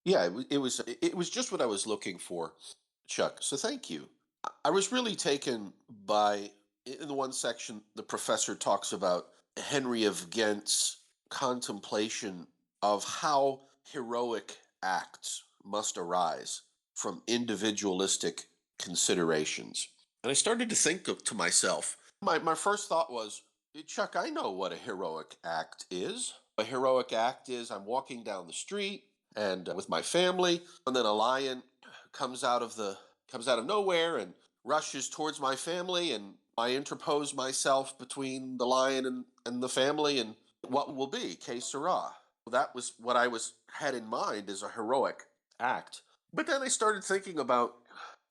Yeah, it was just what I was looking for, Chuck. So thank you. I was really taken by in the one section the professor talks about Henry of Ghent's contemplation of how heroic acts must arise from individualistic considerations. And I started to think to myself, my first thought was, Chuck, I know what a heroic act is. A heroic act is I'm walking down the street and with my family, and then a lion comes out of the comes out of nowhere and rushes towards my family, and I interpose myself between the lion and the family, and what will be que sera. That was what I was had in mind as a heroic act. But then I started thinking about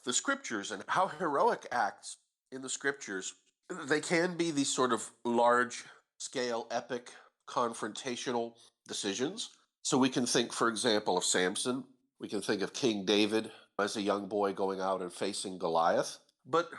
the scriptures and how heroic acts in the scriptures, they can be these sort of large scale epic confrontational decisions. So we can think, for example, of Samson. We can think of King David as a young boy going out and facing Goliath. But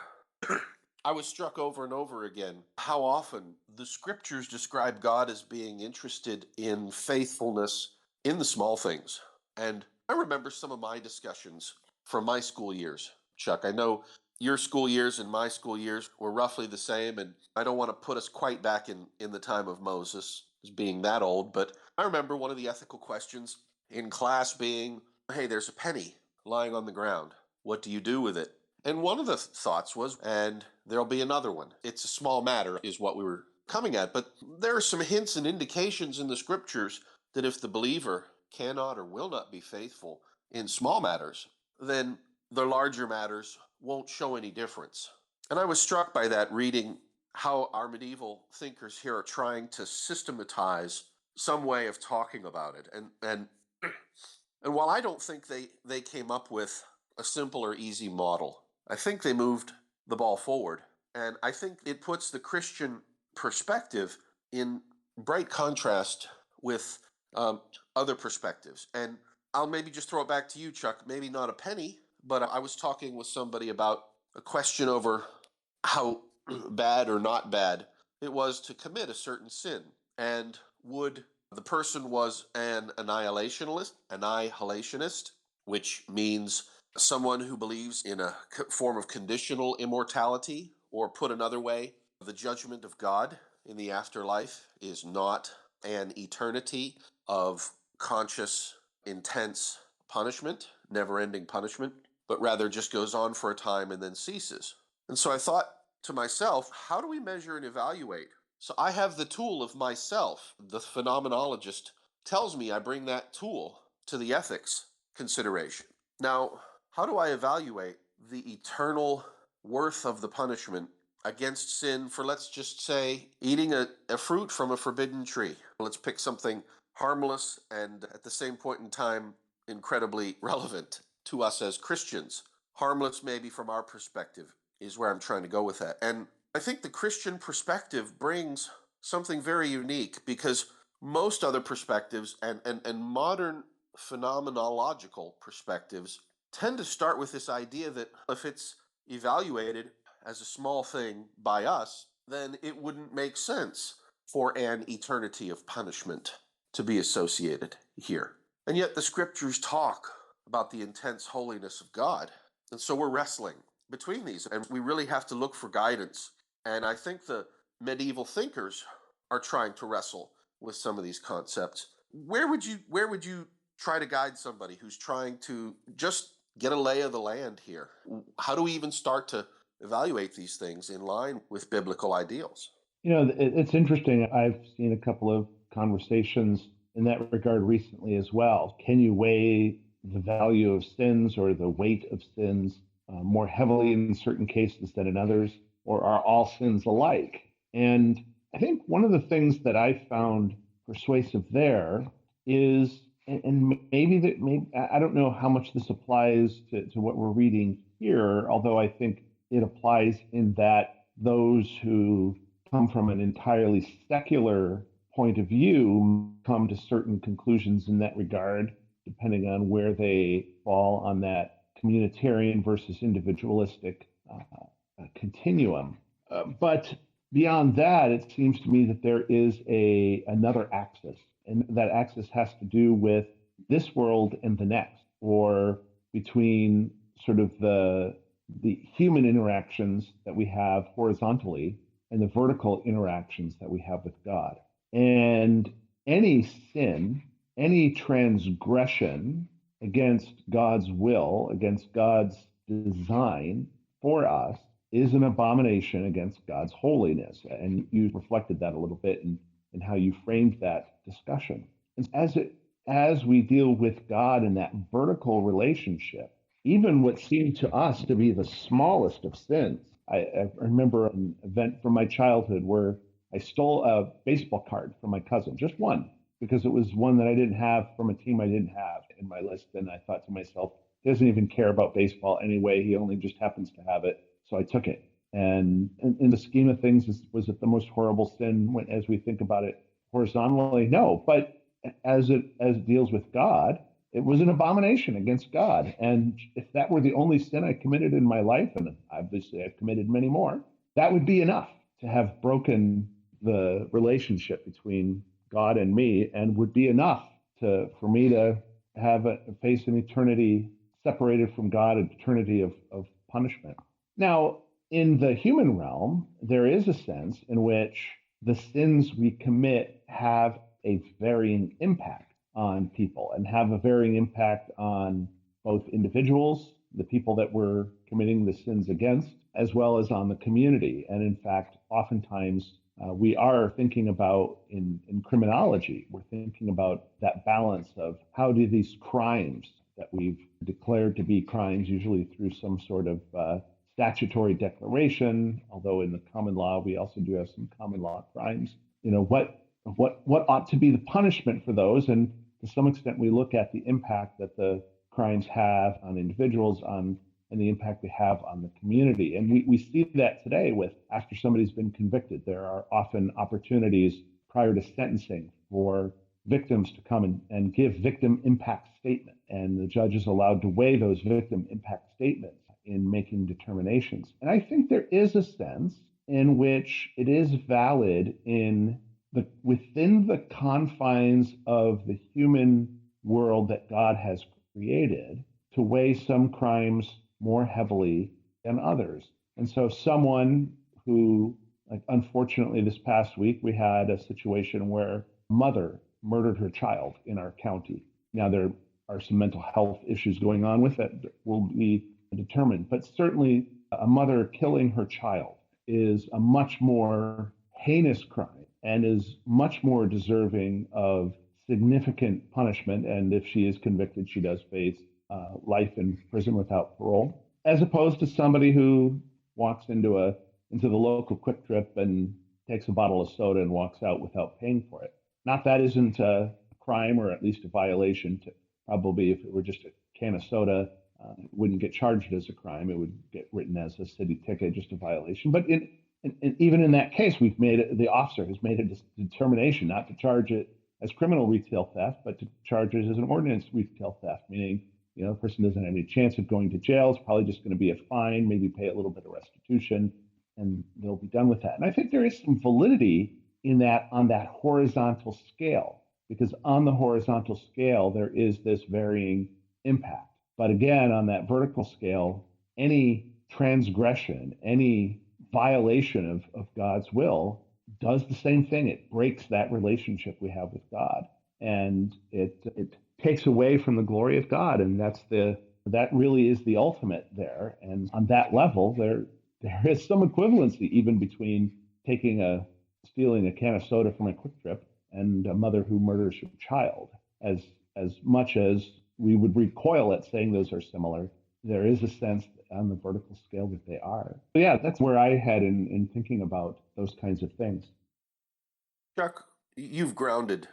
I was struck over and over again how often the scriptures describe God as being interested in faithfulness in the small things. And I remember some of my discussions from my school years. Chuck, I know your school years and my school years were roughly the same, and I don't want to put us quite back in the time of Moses as being that old, but I remember one of the ethical questions in class being, hey, there's a penny lying on the ground. What do you do with it? And one of the thoughts was, and there'll be another one. It's a small matter, is what we were coming at. But there are some hints and indications in the scriptures that if the believer cannot or will not be faithful in small matters, then the larger matters won't show any difference. And I was struck by that reading how our medieval thinkers here are trying to systematize some way of talking about it. And while I don't think they came up with a simple or easy model, I think they moved the ball forward. And I think it puts the Christian perspective in bright contrast with other perspectives. And I'll maybe just throw it back to you, Chuck. Maybe not a penny, but I was talking with somebody about a question over how bad or not bad it was to commit a certain sin. And would the person was an annihilationist, which means someone who believes in a form of conditional immortality, or put another way, the judgment of God in the afterlife is not an eternity of conscious, intense punishment, never ending punishment, but rather just goes on for a time and then ceases. And so I thought to myself, how do we measure and evaluate? So I have the tool of myself. The phenomenologist tells me I bring that tool to the ethics consideration. Now, how do I evaluate the eternal worth of the punishment against sin for, let's just say, eating a fruit from a forbidden tree? Let's pick something harmless and at the same point in time incredibly relevant to us as Christians. Harmless, maybe from our perspective, is where I'm trying to go with that. And I think the Christian perspective brings something very unique because most other perspectives and modern phenomenological perspectives tend to start with this idea that if it's evaluated as a small thing by us, then it wouldn't make sense for an eternity of punishment to be associated here. And yet the scriptures talk about the intense holiness of God. And so we're wrestling between these, and we really have to look for guidance. And I think the medieval thinkers are trying to wrestle with some of these concepts. Where would you try to guide somebody who's trying to just get a lay of the land here? How do we even start to evaluate these things in line with biblical ideals? It's interesting. I've seen a couple of conversations in that regard recently as well. Can you weigh the value of sins or the weight of sins more heavily in certain cases than in others, or are all sins alike? And I think one of the things that I found persuasive there is, and maybe that maybe I don't know how much this applies to what we're reading here, although I think it applies in that those who come from an entirely secular point of view come to certain conclusions in that regard, depending on where they fall on that communitarian versus individualistic continuum. But beyond that, it seems to me that there is a another axis, and that axis has to do with this world and the next, or between sort of the human interactions that we have horizontally and the vertical interactions that we have with God. And any sin, any transgression against God's will, against God's design for us, is an abomination against God's holiness. And you reflected that a little bit in how you framed that discussion. And as we deal with God in that vertical relationship, even what seemed to us to be the smallest of sins. I remember an event from my childhood where I stole a baseball card from my cousin, just one, because it was one that I didn't have from a team I didn't have in my list. And I thought to myself, he doesn't even care about baseball anyway. He only just happens to have it. So I took it. And in the scheme of things, was it the most horrible sin as we think about it horizontally? No. But as it deals with God, it was an abomination against God. And if that were the only sin I committed in my life, and obviously I've committed many more, that would be enough to have broken the relationship between God and me, and would be enough for me to face an eternity separated from God, an eternity of punishment. Now, in the human realm, there is a sense in which the sins we commit have a varying impact on people and have a varying impact on both individuals, the people that we're committing the sins against, as well as on the community. And in fact, oftentimes we are thinking about in criminology, we're thinking about that balance of how do these crimes that we've declared to be crimes, usually through some sort of statutory declaration, although in the common law we also do have some common law crimes. What ought to be the punishment for those? And to some extent, we look at the impact that the crimes have on individuals, and the impact they have on the community. And we see that today with after somebody's been convicted, there are often opportunities prior to sentencing for victims to come and give victim impact statement. And the judge is allowed to weigh those victim impact statements in making determinations. And I think there is a sense in which it is valid within the confines of the human world that God has created to weigh some crimes more heavily than others. And so someone who, like, unfortunately this past week we had a situation where a mother murdered her child in our county. Now there are some mental health issues going on with it that will be determined, but certainly a mother killing her child is a much more heinous crime and is much more deserving of significant punishment. And if she is convicted, she does face life in prison without parole, as opposed to somebody who walks into the local Quick Trip and takes a bottle of soda and walks out without paying for it. Not that isn't a crime, or at least a violation. Probably if it were just a can of soda, it wouldn't get charged as a crime. It would get written as a city ticket, just a violation. But even in that case, the officer has made a determination not to charge it as criminal retail theft, but to charge it as an ordinance retail theft, meaning the person doesn't have any chance of going to jail. It's probably just going to be a fine, maybe pay a little bit of restitution, and they'll be done with that. And I think there is some validity in that on that horizontal scale, because on the horizontal scale, there is this varying impact. But again, on that vertical scale, any transgression, any violation of God's will does the same thing. It breaks that relationship we have with God, and it takes away from the glory of God, and that really is the ultimate there. And on that level, there is some equivalency even between stealing a can of soda from a Quick Trip and a mother who murders her child. As much as we would recoil at saying those are similar, there is a sense on the vertical scale that they are. So yeah, that's where I had in thinking about those kinds of things. Chuck, you've grounded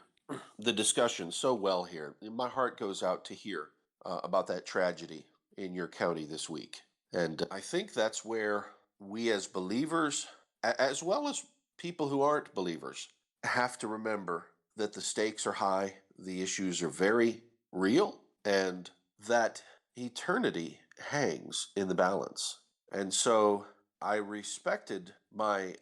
the discussion so well here. My heart goes out to hear about that tragedy in your county this week. And I think that's where we as believers, as well as people who aren't believers, have to remember that the stakes are high, the issues are very real, and that eternity hangs in the balance. And so I respected my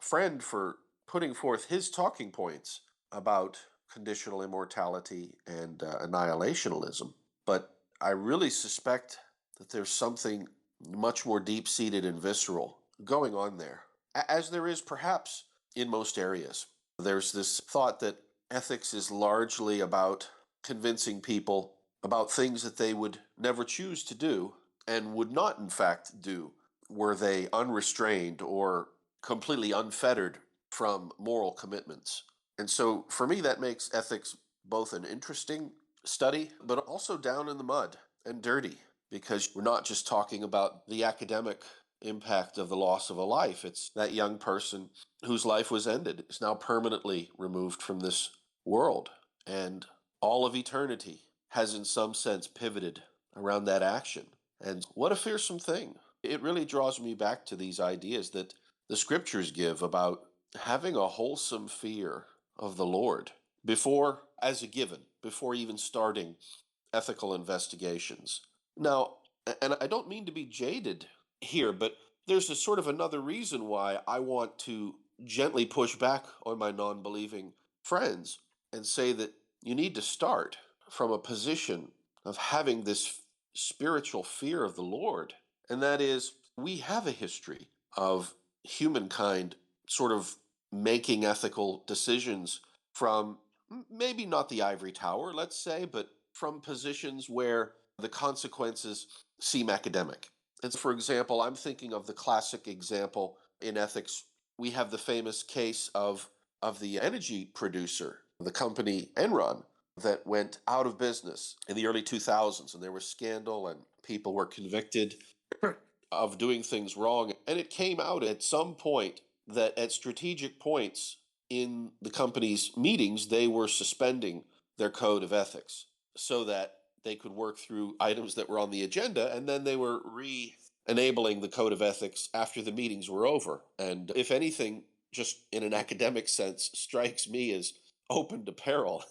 friend for putting forth his talking points about conditional immortality and annihilationism. But I really suspect that there's something much more deep seated and visceral going on there, as there is perhaps in most areas. There's this thought that ethics is largely about convincing people about things that they would never choose to do and would not, in fact, do were they unrestrained or completely unfettered from moral commitments. And so for me, that makes ethics both an interesting study, but also down in the mud and dirty, because we're not just talking about the academic impact of the loss of a life. It's that young person whose life was ended is now permanently removed from this world. And all of eternity has, in some sense, pivoted around that action. And what a fearsome thing. It really draws me back to these ideas that the scriptures give about having a wholesome fear of the Lord before, as a given, before even starting ethical investigations. Now, and I don't mean to be jaded here, but there's a sort of another reason why I want to gently push back on my non believing friends and say that you need to start from a position of having this spiritual fear of the Lord. And that is, we have a history of humankind sort of making ethical decisions from maybe not the ivory tower, let's say, but from positions where the consequences seem academic. And so, for example, I'm thinking of the classic example in ethics. We have the famous case of the energy producer, the company Enron, that went out of business in the early 2000s, and there was scandal, and people were convicted of doing things wrong. And it came out at some point that at strategic points in the company's meetings, they were suspending their code of ethics so that they could work through items that were on the agenda, and then they were enabling the code of ethics after the meetings were over. And if anything, just in an academic sense, strikes me as open to peril.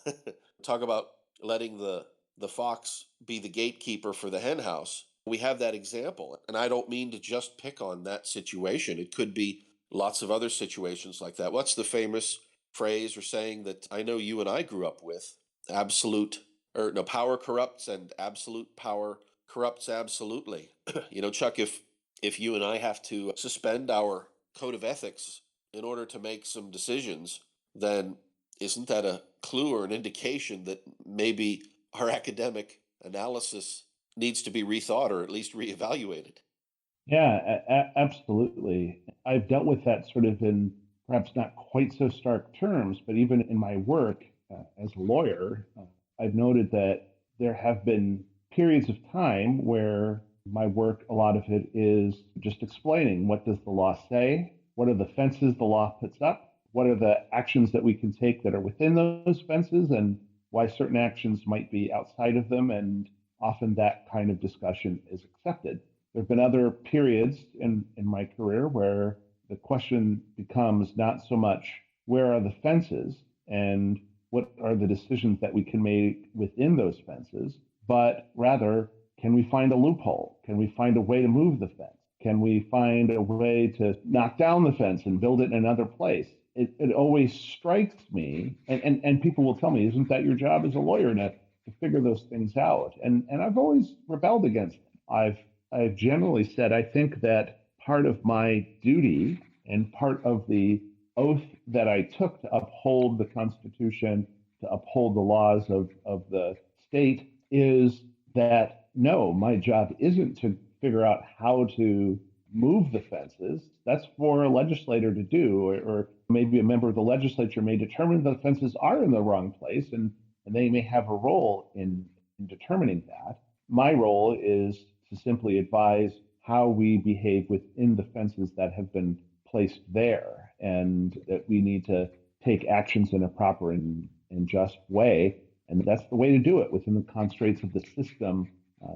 Talk about letting the fox be the gatekeeper for the henhouse. We have that example. And I don't mean to just pick on that situation. It could be lots of other situations like that. What's the famous phrase or saying that I know you and I grew up with? Absolute, or no, power corrupts and absolute power corrupts absolutely. Chuck, if you and I have to suspend our code of ethics in order to make some decisions, then isn't that a clue or an indication that maybe our academic analysis needs to be rethought or at least reevaluated? Yeah, absolutely. I've dealt with that sort of in perhaps not quite so stark terms, but even in my work as a lawyer, I've noted that there have been periods of time where my work, a lot of it is just explaining what does the law say, what are the fences the law puts up, what are the actions that we can take that are within those fences, and why certain actions might be outside of them, and often that kind of discussion is accepted. There have been other periods in my career where the question becomes not so much where are the fences and what are the decisions that we can make within those fences, but rather, can we find a loophole? Can we find a way to move the fence? Can we find a way to knock down the fence and build it in another place? It always strikes me, and people will tell me, isn't that your job as a lawyer to figure those things out? And I've always rebelled against it. I've generally said I think that part of my duty and part of the oath that I took to uphold the Constitution, to uphold the laws of the state, is that no, my job isn't to figure out how to move the fences. That's for a legislator to do, or maybe a member of the legislature may determine the fences are in the wrong place, and they may have a role in determining that. My role is to simply advise how we behave within the fences that have been placed there, and that we need to take actions in a proper and just way. And that's the way to do it within the constraints of the system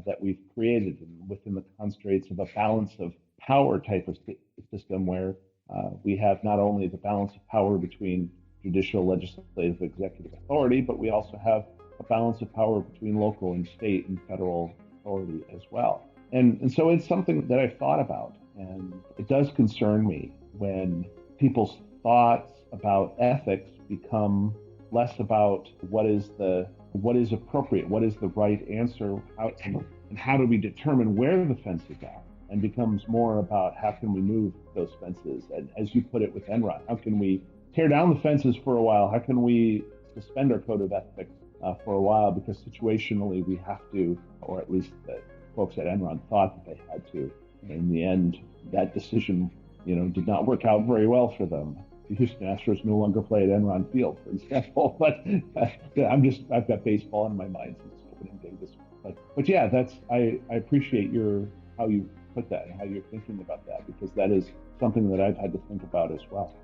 that we've created, and within the constraints of a balance of power type of system where we have not only the balance of power between judicial, legislative, executive authority, but we also have a balance of power between local and state and federal authority as well. And so it's something that I've thought about. And it does concern me when people's thoughts about ethics become less about what is appropriate, what is the right answer, and how do we determine where the fences are, and becomes more about how can we move those fences. And as you put it with Enron, how can we tear down the fences for a while? How can we suspend our code of ethics for a while? Because situationally we have to, or at least the folks at Enron thought that they had to. In the end, that decision, did not work out very well for them. The Houston Astros no longer play at Enron Field, for example. But I've got baseball in my mind since opening day this week. But yeah, I appreciate how you put that and how you're thinking about that, because that is something that I've had to think about as well.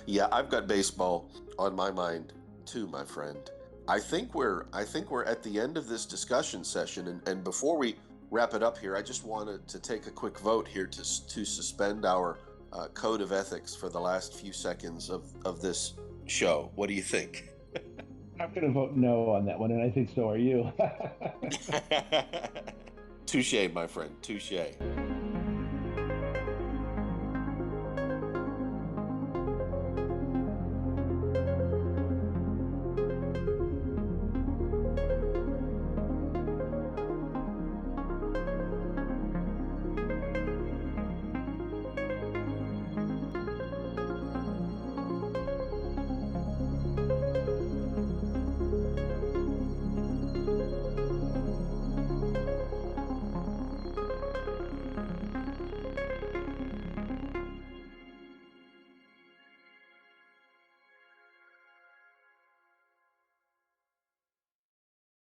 Yeah, I've got baseball on my mind too, my friend. I think we're at the end of this discussion session, and before we wrap it up here, I just wanted to take a quick vote here to suspend our code of ethics for the last few seconds of this show. What do you think? I'm going to vote no on that one, and I think so are you. Touche, my friend. Touche.